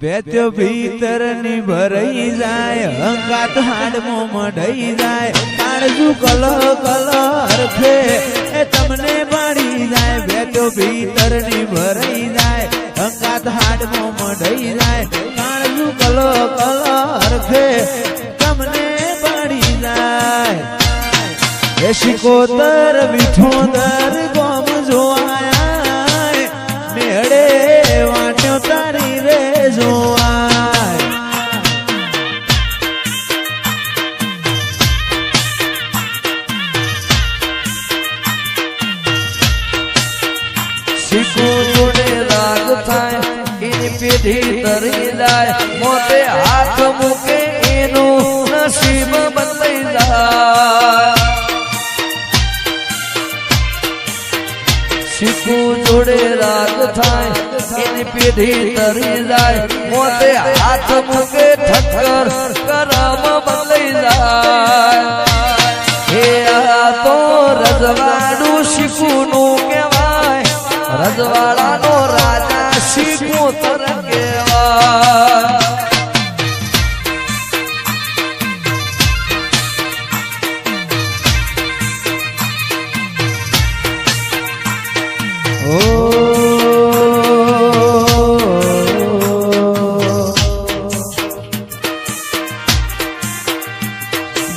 બેત્યો ભીતર ની ભરાઈ જાય અંગાત હાડમો મઢાઈ જાય કાળજુ કલ કલ હરખે એ તમને પાડી જાય બેત્યો ભીતર ની ભરાઈ જાય અંગાત હાડમો મઢાઈ જાય કાળજુ કલ કલ હરખે તમને પાડી જાય એ શિકોતર વિઠોદર ગોમ જોવાય મેળે વાટ્યો તારી રે જોવાય શીખો જોડે રાગ થાય એની પેઢી તરી જાય મોતે હાથ મૂકે એનું નસીબ બદલાઈ જાય શીખું જોડે રાગ થાય એની પેઢી તરી જાય મોતે હાથ મૂકે ઠક્કર કરમ બદલાઈ જાય હે આ તો રજવાડું શીખુનું કહેવાય રજવાડાનો રાજા શીખું તર કહેવાય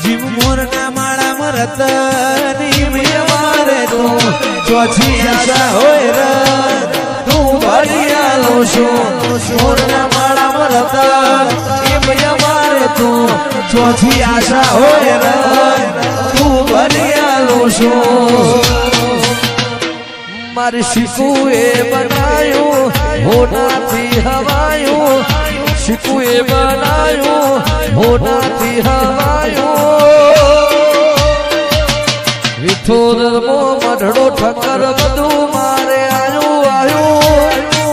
જીવ મોરના માળા મરત ની મારે તું ચોથી આશા હોય ર તું ભરિયાલો છું મોરના માળા મરત મારે તું ચોથી આશા હોય ર તું ભરિયાલો છું મારી શીખું એ બનાયું હોનાથી હવાયું શીખું એ બનાયું હોનાથી હવાયું વિઠોદર મો મઢડો ઠક્કર બધું મારે આયું આયું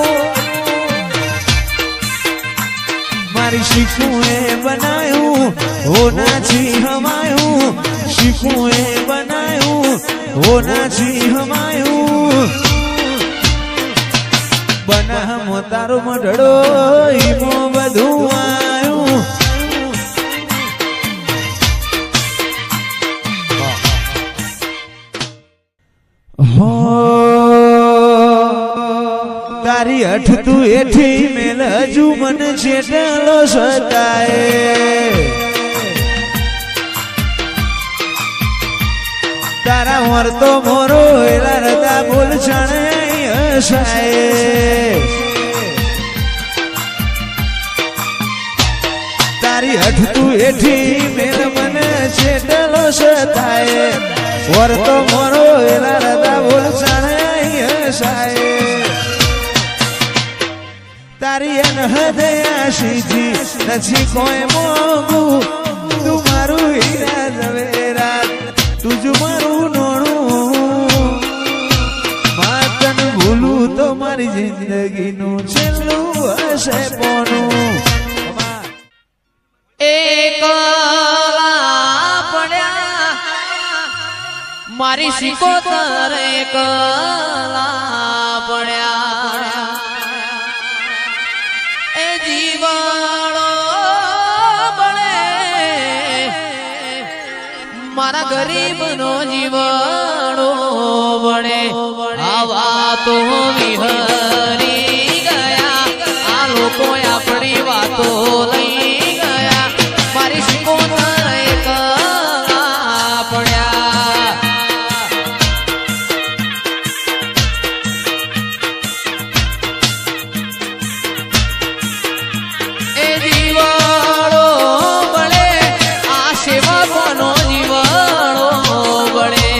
મારી શીખું એ બનાયું હોનાથી હવાયું શીખું એ બનાયું હોનાથી હમાયું બનામો તારો મઢડો ઈમો બધું આયું હો તારી અઠ તું એઠી મેલ હજુ મન છેટલો સતાય તારા વર્તો મોરો એલા રતા બોલ છણે હસાય તારી હઠ તું એઠી મેલ મને છેટલો સતાય વર્તો મોરો એલા રતા બોલ છણે હસાય તારી અનહદ આશીથી નથી કોઈ મોગું તું મારું હીરા ઝવેરા તુજું મારું નોણું માતન ભૂલું તો મારી જિંદગીનું છેલ્લું હશે પોનું એકલા પડ્યા મારી શિકોતર એકલા પડ્યા એ જીવાણો બળે મારા ગરીબનો જીવાણો બળે આવા તો વિહરી ગયા આ લોકો આપણી વાતો લઈ ગયા મારી શિકોતર એકલા પડ્યા એ જીવાણો બળે આ સેવકોનો જીવાણો બળે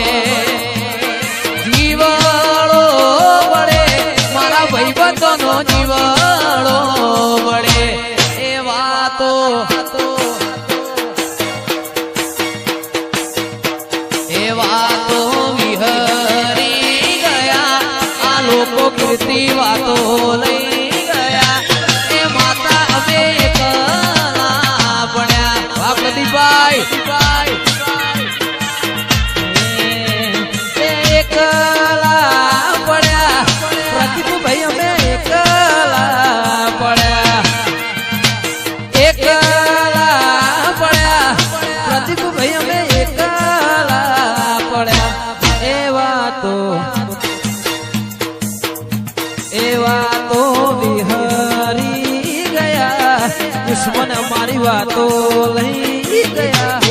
જીવાણો બળે મારા ભાઈબંધોનો જીવાણો બળે એ વાતો વિહરી ગયા આ લોકો કીર્તિ વાતો લઈ ગયા એ માતા અમે એકલા પડ્યા પ્રદીપભાઈ વાતો એ વાતો વિહરી ગયા દુશ્મન મારી વાતો લઈ ગયા